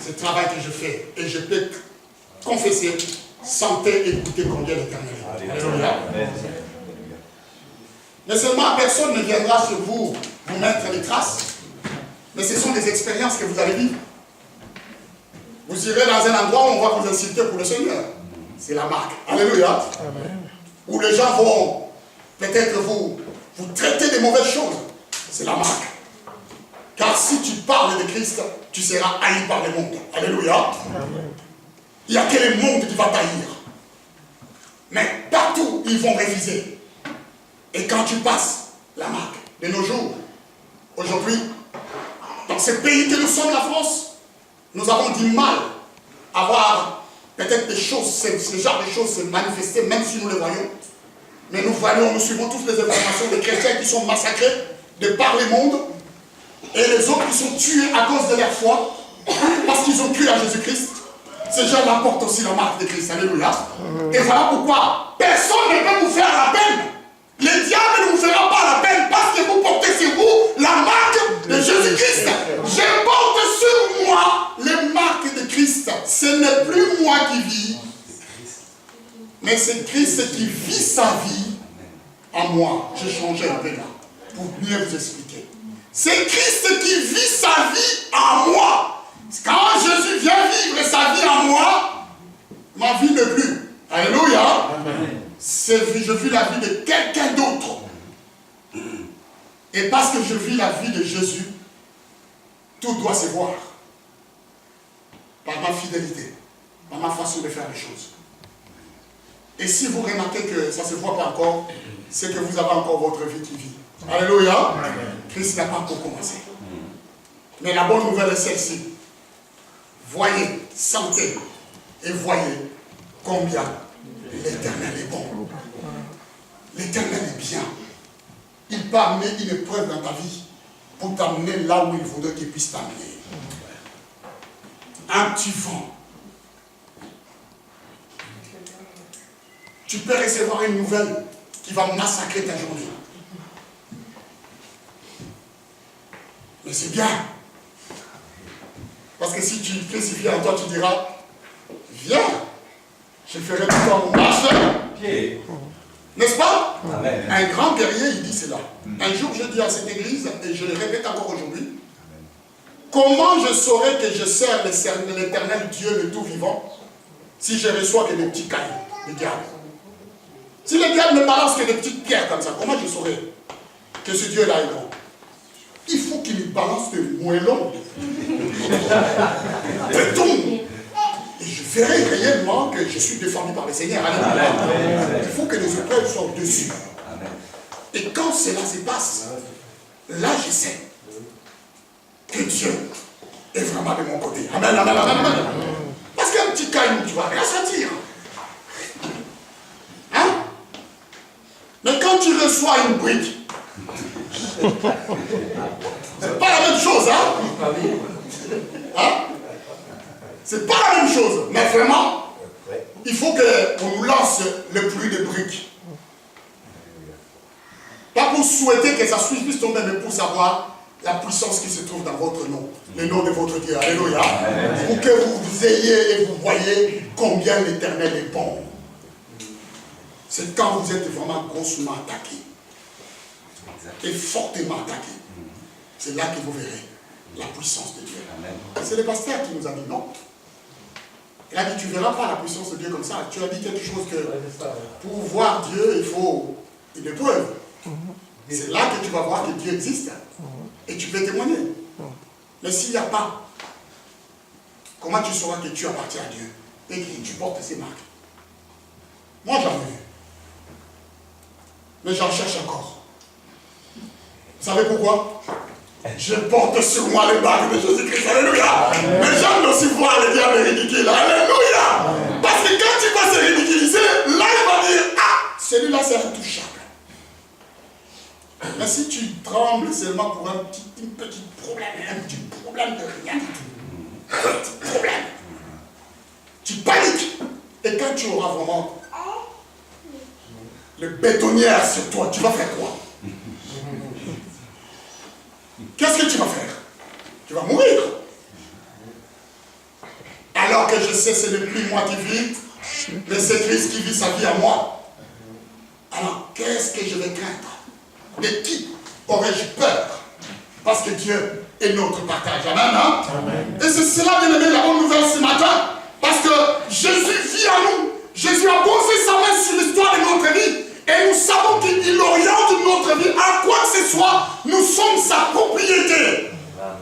ce travail que je fais. Et je peux confesser, sentir et écouter combien l'Éternel est. Alléluia. Mais seulement personne ne viendra sur vous mettre les traces. Mais ce sont des expériences que vous allez vivre. Vous irez dans un endroit où on va vous inciter pour le Seigneur. C'est la marque. Alléluia. Amen. Où les gens vont peut-être vous traiter de mauvaises choses. C'est la marque. Car si tu parles de Christ, tu seras haï par le monde. Alléluia. Amen. Il n'y a que le monde qui va t'haïr. Mais partout, ils vont réviser. Et quand tu passes la marque de nos jours, aujourd'hui, dans ce pays que nous sommes, la France, nous avons du mal à voir peut-être des choses, ce genre de choses se manifester, même si nous les voyons. Mais nous suivons toutes les informations des chrétiens qui sont massacrés de par le monde, et les autres qui sont tués à cause de leur foi, parce qu'ils ont cru à Jésus-Christ. Ces gens-là portent aussi la marque de Christ. Alléluia. Et voilà pourquoi personne ne peut vous faire la peine. Le diable ne vous fera pas la peine parce que vous portez sur vous la marque de Jésus-Christ. Je porte vois les marques de Christ, ce n'est plus moi qui vis, mais c'est Christ qui vit sa vie en moi. J'ai changé un peu là, pour mieux vous expliquer. C'est Christ qui vit sa vie en moi. Quand Jésus vient vivre sa vie en moi, ma vie n'est plus. Alléluia. Je vis la vie de quelqu'un d'autre. Et parce que je vis la vie de Jésus, tout doit se voir. Par ma fidélité, par ma façon de faire les choses. Et si vous remarquez que ça ne se voit pas encore, c'est que vous avez encore votre vie qui vit. Alléluia. Christ n'a pas encore commencé. Mais la bonne nouvelle est celle-ci. Voyez, sentez et voyez combien l'Éternel est bon. L'Éternel est bien. Il peut amener une épreuve dans ta vie pour t'amener là où il voudrait qu'il puisse t'amener. Un petit vent. Tu peux recevoir une nouvelle qui va massacrer ta journée. Mais c'est bien. Parce que si tu spécifies en toi, tu diras, viens, je ferai tout en marche. N'est-ce pas? Amen. Un grand guerrier, il dit cela. Un jour, je dis à cette église, et je le répète encore aujourd'hui, comment je saurais que je sers l'Éternel Dieu le tout-vivant si je reçois que des petits cailloux, des diables? Si le diable me balance que des petites pierres comme ça, comment je saurais que ce Dieu-là est grand? Il faut qu'il me balance des moellons, des tombes. Et je verrai réellement que je suis défendu par le Seigneur. Alléluia. Il faut que les épreuves soient au-dessus. Et quand cela se passe, là je sais que Dieu est vraiment de mon côté. Amen, amen, amen, amen. Parce qu'un petit caillou, tu vas rien sentir. Hein? Mais quand tu reçois une brique, c'est pas la même chose, hein? Hein? C'est pas la même chose. Mais vraiment, il faut qu'on nous lance le pluie de briques. Pas pour souhaiter que ça puisse tomber, mais pour savoir la puissance qui se trouve dans votre nom, le nom de votre Dieu. Alléluia. Pour que vous ayez et vous voyez combien l'Éternel est bon. C'est quand vous êtes vraiment grossement attaqué et fortement attaqué. C'est là que vous verrez la puissance de Dieu. C'est le pasteur qui nous a dit non. Il a dit, tu ne verras pas la puissance de Dieu comme ça. Tu as dit quelque chose que pour voir Dieu, il faut une épreuve. C'est là que tu vas voir que Dieu existe. Et tu peux témoigner. Mais s'il n'y a pas, comment tu sauras que tu appartiens à Dieu et que tu portes ces marques? Moi, j'en ai vu. Mais j'en cherche encore. Vous savez pourquoi? Je porte sur moi les marques de Jésus-Christ. Alléluia. Mais j'aime aussi voir les diables ridicules. Alléluia. Parce que quand tu vas se ridiculiser, là il va dire, ah, celui-là c'est intouchable. Mais si tu trembles seulement pour un petit problème de rien du tout, un petit problème, tu paniques. Et quand tu auras vraiment le bétonnière sur toi, tu vas faire quoi? Qu'est-ce que tu vas faire? Tu vas mourir. Alors que je sais que ce n'est plus moi qui vis, mais c'est Christ qui vit sa vie en moi. Alors qu'est-ce que je vais craindre? De qui aurais-je peur? Parce que Dieu est notre partage. Amen, hein? Amen. Et c'est cela, bien aimé, la bonne nouvelle ce matin. Parce que Jésus vit en nous. Jésus a posé sa main sur l'histoire de notre vie. Et nous savons qu'il oriente notre vie. À quoi que ce soit, nous sommes sa propriété.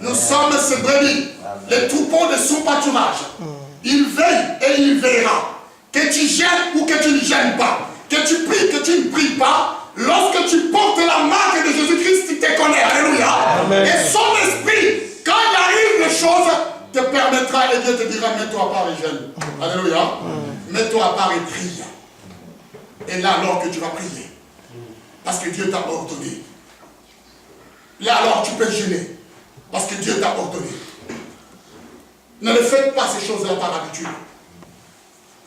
Nous sommes ses brebis, les troupeaux de son pâturage. Il veille et il veillera. Que tu gênes ou que tu ne gênes pas. Que tu pries, que tu ne pries pas. Lorsque tu portes la marque de Jésus-Christ, il te connaît. Alléluia. Amen. Et son esprit, quand il arrive les choses, te permettra et Dieu te dira, mets-toi à part et gêne. Alléluia. Mets-toi à part et prie. Et là alors que tu vas prier, parce que Dieu t'a ordonné. Là alors tu peux gêner, parce que Dieu t'a ordonné. Ne le faites pas ces choses-là par habitude.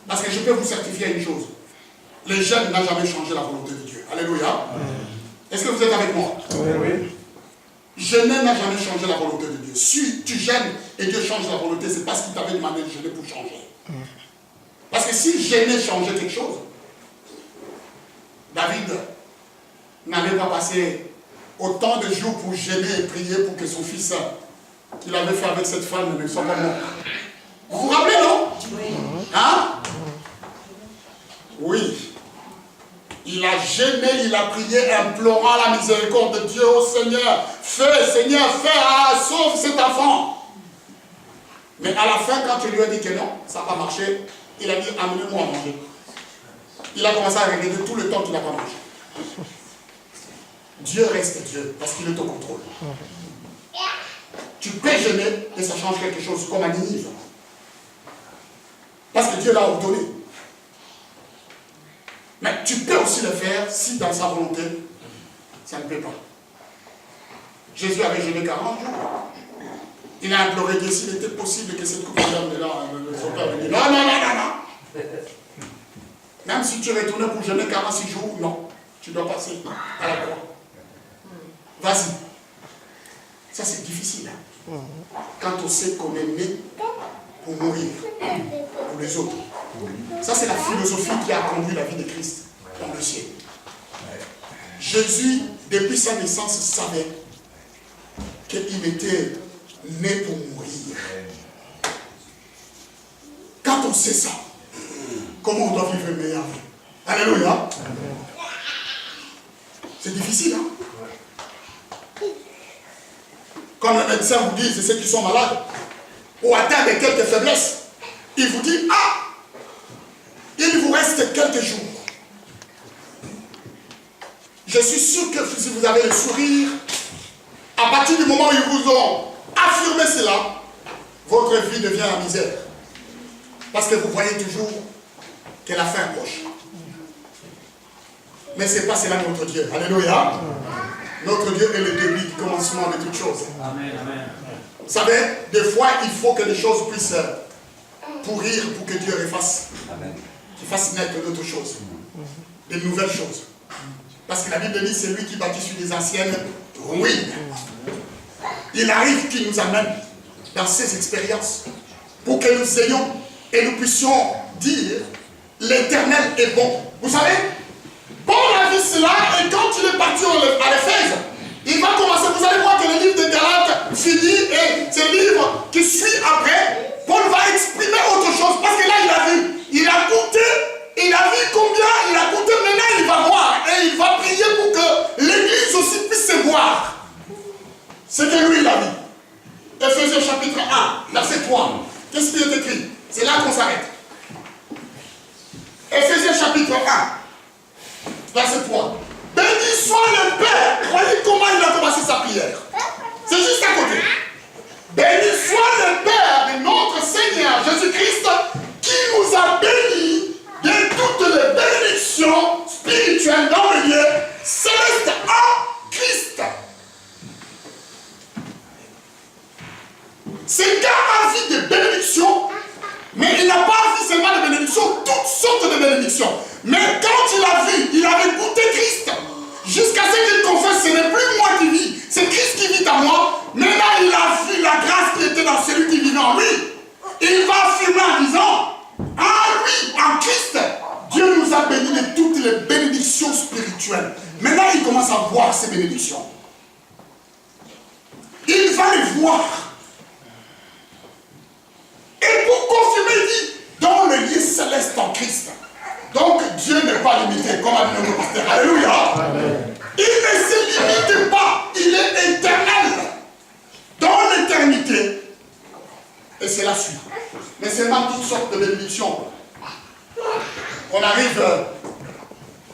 Parce que je peux vous certifier une chose. Le jeûne n'a jamais changé la volonté de Dieu. Alléluia. Est-ce que vous êtes avec moi? Oui. Jeûner n'a jamais changé la volonté de Dieu. Si tu jeûnes et Dieu change la volonté, c'est parce qu'il t'avait demandé de jeûner pour changer. Parce que si jeûner changeait quelque chose, David n'avait pas passé autant de jours pour jeûner et prier pour que son fils qu'il avait fait avec cette femme ne soit pas mort. Vous vous rappelez, non? Hein? Oui. Il a jeûné, il a prié, implorant la miséricorde de Dieu. Oh Seigneur, Seigneur, fais, sauve cet enfant. Mais à la fin, quand tu lui as dit que non, ça n'a pas marché, il a dit, amenez-moi à manger. Il a commencé à regretter tout le temps qu'il n'a pas mangé. Dieu reste Dieu, parce qu'il est au contrôle. Tu peux jeûner et ça change quelque chose, comme à Ninive. Parce que Dieu l'a ordonné. Mais tu peux aussi le faire si dans sa volonté, ça ne peut pas. Jésus avait jeûné 40 jours. Il a imploré Dieu s'il était possible que cette coupe de là, son père lui dit non, non, non, non, non. Même si tu retournais pour jeûner 46 jours, non. Tu dois passer à la croix. Vas-y. Ça c'est difficile. Hein? Quand on sait qu'on est né pour mourir pour les autres. Ça c'est la philosophie qui a conduit la vie de Christ dans le ciel. Jésus, depuis sa naissance, savait qu'il était né pour mourir. Quand on sait ça, comment on doit vivre une meilleure vie? Alléluia. C'est difficile, hein? Quand le médecin vous dit, c'est ceux qui sont malades, ou atteints de quelques faiblesses, il vous dit, ah, il vous reste quelques jours. Je suis sûr que si vous avez le sourire, à partir du moment où ils vous ont affirmé cela, votre vie devient la misère. Parce que vous voyez toujours que la fin approche. Mais ce n'est pas cela notre Dieu. Alléluia. Notre Dieu est le début du commencement de toutes choses. Amen, amen. Vous savez, des fois, il faut que les choses puissent pourrir pour que Dieu refasse. Qu'il fasse naître d'autres choses. De nouvelles choses. Parce que la Bible dit, c'est lui qui bâtit sur des anciennes ruines. Il arrive qu'il nous amène dans ces expériences pour que nous ayons et nous puissions dire l'Éternel est bon. Vous savez, Paul a vu cela et quand il est parti à l'Éphèse, il va commencer, vous allez voir que le livre de Galates finit et ce livre qui suit après, Paul va exprimer autre chose parce que là il a vu, il a goûté, il a vu combien il a goûté, maintenant il va voir et il va prier pour que l'église aussi puisse se voir. C'est que lui il a vu. Ephésiens chapitre 1, verset 3. Qu'est-ce qui est écrit? C'est là qu'on s'arrête. Ephésiens chapitre 1, verset 3. Béni soit le Père. Voyez comment il a commencé sa prière. C'est juste à côté. Béni soit le Père de notre Seigneur Jésus-Christ qui nous a bénis de toutes les bénédictions spirituelles dans le lieu céleste en Christ. C'est gars a vu des bénédictions, mais il n'a pas vu seulement des bénédictions, toutes sortes de bénédictions. Mais quand il a vu, il avait goûté Christ. Jusqu'à ce qu'il confesse, ce n'est plus moi qui vis, c'est Christ qui vit en moi. Maintenant, il a vu la grâce qui était dans celui qui vivait en lui. Il va affirmer en disant, en lui, en Christ, Dieu nous a bénis de toutes les bénédictions spirituelles. Maintenant, il commence à voir ces bénédictions. Il va les voir. Et pour confirmer, il dit, dans le lieu céleste en Christ. Donc Dieu n'est pas limité, comme a dit notre pasteur. Alléluia. Amen. Il ne se limite pas, il est éternel. Dans l'éternité. Et c'est la suite. Mais c'est pas toutes sortes de bénédictions. On arrive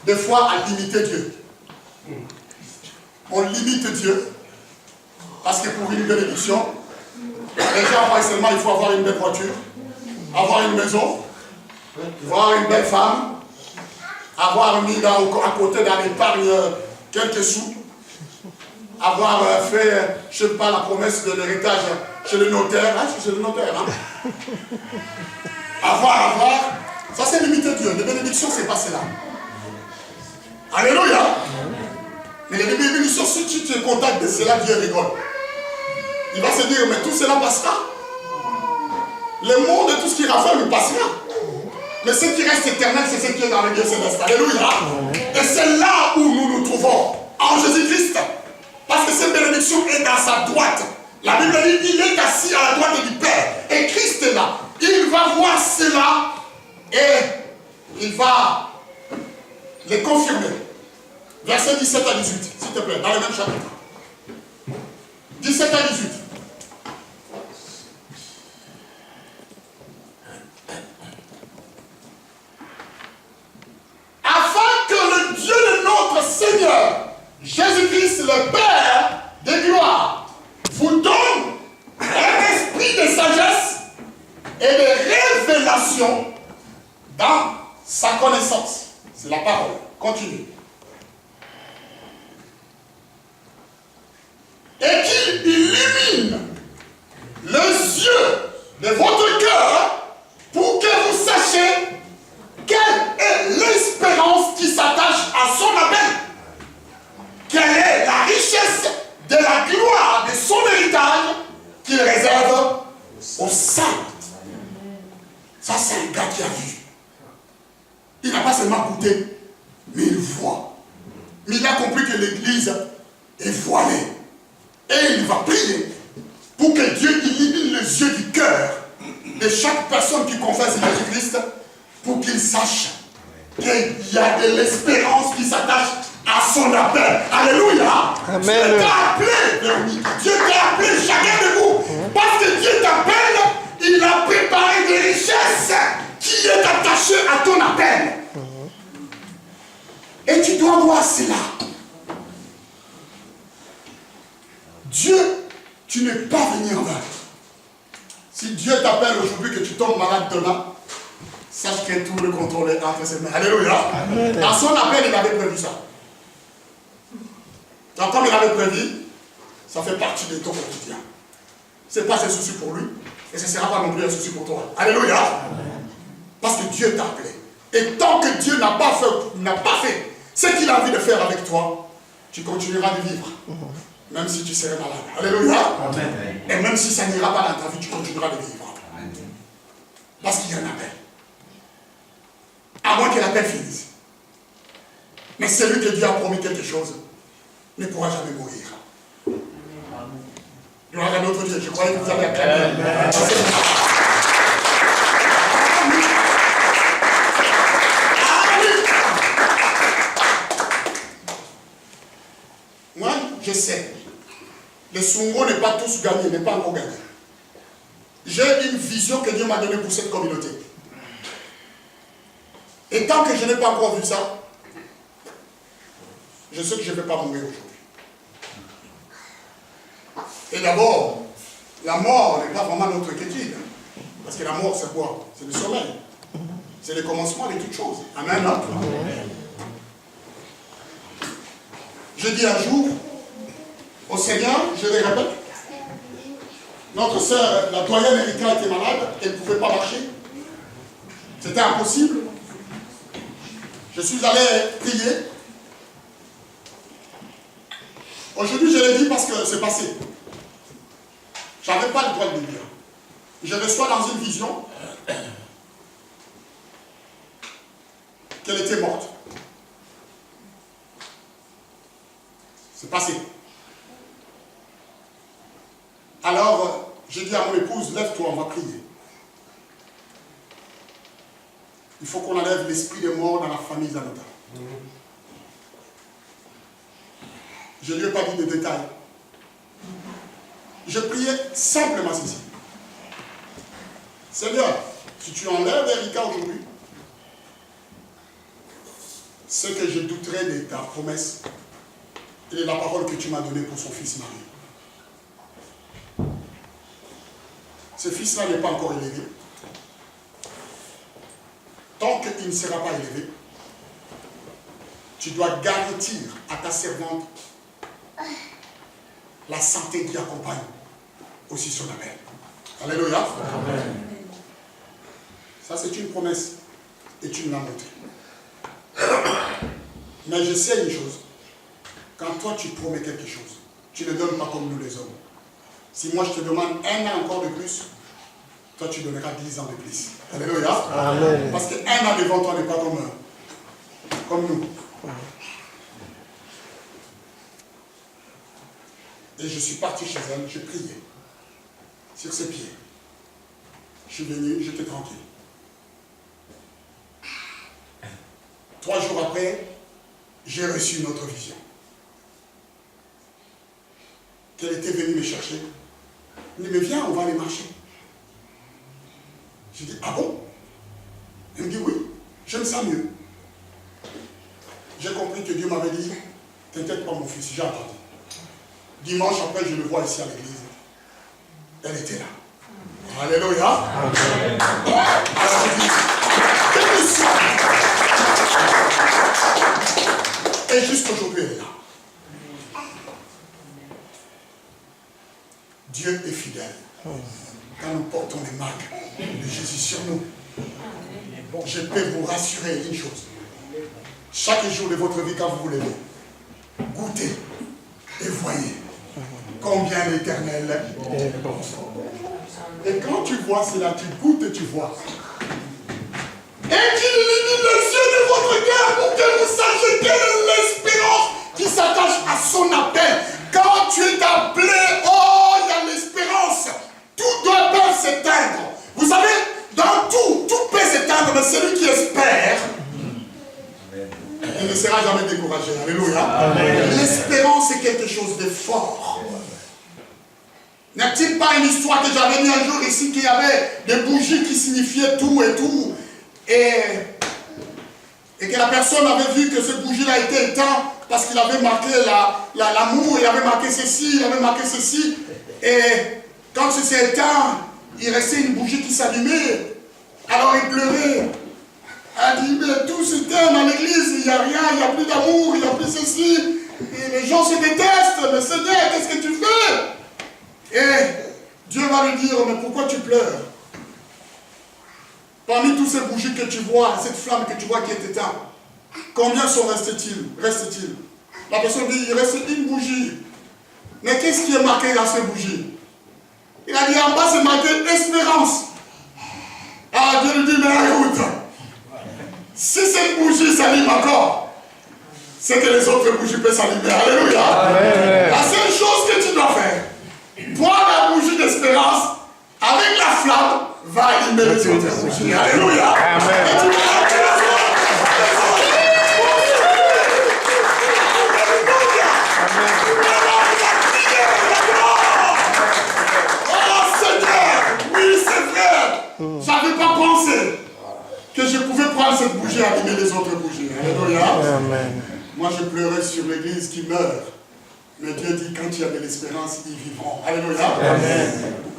des fois à limiter Dieu. On limite Dieu. Parce que pour une bénédiction, les gens voient seulement il faut avoir une belle voiture, avoir une maison, avoir une belle femme, avoir mis à côté dans l'épargne quelques sous, avoir fait, je ne sais pas, la promesse de l'héritage chez le notaire, hein, chez le notaire, hein. Avoir, ça c'est limiter Dieu. Les bénédictions, c'est pas cela. Alléluia. Mais les bénédictions, si tu te contactes de cela, Dieu rigole. Il va se dire, mais tout cela passera. Le monde et tout ce qui rafole passera. Mais ce qui reste éternel, c'est ce qui est dans le Dieu céleste. Alléluia. Et c'est là où nous nous trouvons, en Jésus-Christ. Parce que cette bénédiction est dans sa droite. La Bible dit, il est assis à la droite du Père. Et Christ est là. Il va voir cela et il va les confirmer. Versets 17 à 18, s'il te plaît, dans le même chapitre. 17 à 18. Afin que le Dieu de notre Seigneur, Jésus-Christ, le Père de gloire, vous donne un esprit de sagesse et de révélation dans sa connaissance. C'est la parole. Continue. Et qu'il illumine les yeux de votre cœur pour que vous sachiez quelle est l'espérance qui s'attache à son appel. Quelle est la richesse de la gloire de son héritage qu'il réserve aux saints. Ça, c'est un gars qui a vu. Il n'a pas seulement goûté, mais il voit. Mais il a compris que l'Église est voilée. Et il va prier pour que Dieu illumine les yeux du cœur de chaque personne qui confesse Jésus-Christ pour qu'il sache qu'il y a de l'espérance qui s'attache à son appel. Alléluia. Amen. Dieu t'a appelé, Véronique. Dieu t'a appelé, chacun de vous. Parce que Dieu t'appelle, il a préparé des richesses qui est attachées à ton appel. Et tu dois voir cela. Dieu, tu n'es pas venu en vain. Si Dieu t'appelle aujourd'hui que tu tombes malade demain, sache que tout le contrôle est entre ses mains. Alléluia. Amen. Dans son appel, il avait prévu ça. Donc comme il avait prévu, ça fait partie de ton quotidien. Ce n'est pas un souci pour lui, et ce ne sera pas non plus un souci pour toi. Alléluia. Parce que Dieu t'a appelé. Et tant que Dieu n'a pas fait ce qu'il a envie de faire avec toi, tu continueras de vivre. Même si tu serais malade. Alléluia. Amen. Et même si ça n'ira pas dans ta vie, tu continueras de vivre. Parce qu'il y a un appel. À moins que l'appel finisse. Mais celui que Dieu a promis quelque chose ne pourra jamais mourir. Gloire à notre Dieu. Je croyais que vous avez acclamé. Moi, je sais. Les Sungo n'est pas tous gagnés, n'est pas encore gagné. J'ai une vision que Dieu m'a donnée pour cette communauté. Et tant que je n'ai pas encore vu ça, je sais que je ne vais pas mourir aujourd'hui. Et d'abord, la mort n'est pas vraiment notre inquiétude. Parce que la mort, c'est quoi? C'est le sommeil. C'est le commencement de toutes choses. Amen. Je dis un jour au Seigneur, je le répète, notre sœur, la doyenne Erika était malade, elle ne pouvait pas marcher. C'était impossible. Je suis allé prier. Aujourd'hui, je l'ai dit parce que c'est passé. Je n'avais pas le droit de le dire. Je reçois dans une vision qu'elle était morte. C'est passé. Alors, j'ai dit à mon épouse, lève-toi, on va prier. Il faut qu'on enlève l'esprit de mort dans la famille Zanota. Je ne lui ai pas dit de détails. Je priais simplement ceci. Seigneur, si tu enlèves Erika aujourd'hui, ce que je douterais de ta promesse et de la parole que tu m'as donnée pour son fils Marie. Ce fils-là n'est pas encore élevé. Tant qu'il ne sera pas élevé, tu dois garantir à ta servante la santé qui accompagne aussi son appel. Alléluia. Amen. Ça, c'est une promesse et tu me l'as montré. Mais je sais une chose. Quand toi tu promets quelque chose, tu ne donnes pas comme nous les hommes. Si moi je te demande 1 an encore de plus, toi tu donneras 10 ans de plus. Alléluia. Amen. Parce que 1 an devant toi n'est pas comme nous. Et je suis parti chez elle, j'ai prié sur ses pieds. Je suis venu, j'étais tranquille. 3 jours après, j'ai reçu une autre vision. Qu'elle était venue me chercher. Elle me dit, mais viens, on va aller marcher. J'ai dit, ah bon? Elle me dit, oui, je me sens mieux. J'ai compris que Dieu m'avait dit, t'inquiète pas mon fils, j'ai entendu. Dimanche après, je le vois ici à l'église. Elle était là. Alléluia. Alors je dis, quelle histoire. Et jusqu'aujourd'hui, elle est là. Dieu est fidèle. Quand nous portons les marques de Jésus sur nous, je peux vous rassurer une chose. Chaque jour de votre vie, quand vous vous levez, goûtez et voyez combien l'Éternel est bon. Et quand tu vois cela, tu goûtes et tu vois. Et qu'il illumine les yeux de votre cœur pour que vous sachiez quelle est l'espérance qui s'attache à son appel. Quand tu es appelé, oh, il y a l'espérance. Tout doit pas s'éteindre. Vous savez, dans tout peut s'éteindre, mais celui qui espère, il ne sera jamais découragé. Alléluia. L'espérance est quelque chose de fort. N'est-il pas une histoire que j'avais mis un jour ici, qu'il y avait des bougies qui signifiaient tout et tout, et que la personne avait vu que cette bougie-là était éteinte parce qu'il avait marqué l'amour, il avait marqué ceci, il avait marqué ceci, et quand ça s'est éteint, il restait une bougie qui s'allumait, alors il pleurait. Elle dit, mais tout s'éteint dans l'église, il n'y a rien, il n'y a plus d'amour, il n'y a plus ceci, et les gens se détestent, mais Seigneur, qu'est-ce que tu fais? Et Dieu va lui dire, mais pourquoi tu pleures? Parmi toutes ces bougies que tu vois, cette flamme que tu vois qui est éteinte, combien sont restés-ils? La personne dit, il reste une bougie. Mais qu'est-ce qui est marqué dans ces bougies? Il a dit, en bas c'est marqué espérance. Ah, Dieu lui dit, mais écoute, si cette bougie s'allume encore, c'est que les autres bougies peuvent s'allumer. Alléluia. La seule chose que tu dois faire, prends la bougie d'espérance, avec la flamme, va allumer les autres bougies. Alléluia. Amen. Et tu verras que les autres. Oh Seigneur, oui c'est vrai. J'avais pas pensé que je pouvais prendre cette bougie et allumer les autres bougies. Alléluia. Amen. Moi je pleurais sur l'église qui meurt. Mais Dieu dit, quand il y a de l'espérance, ils vivront. Alléluia.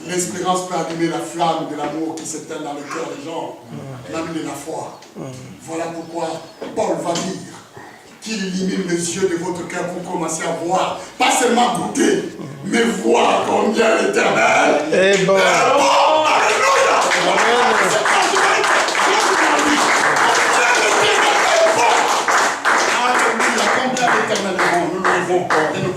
L'espérance peut allumer la flamme de l'amour qui s'éteint dans le cœur des gens, même de la foi. Voilà pourquoi Paul va dire qu'il illumine les yeux de votre cœur pour commencer à voir, pas seulement goûter, mais voir combien l'Éternel est bon. Alléluia. Alléluia, combien l'Éternel est bon. Nous le vivons et nous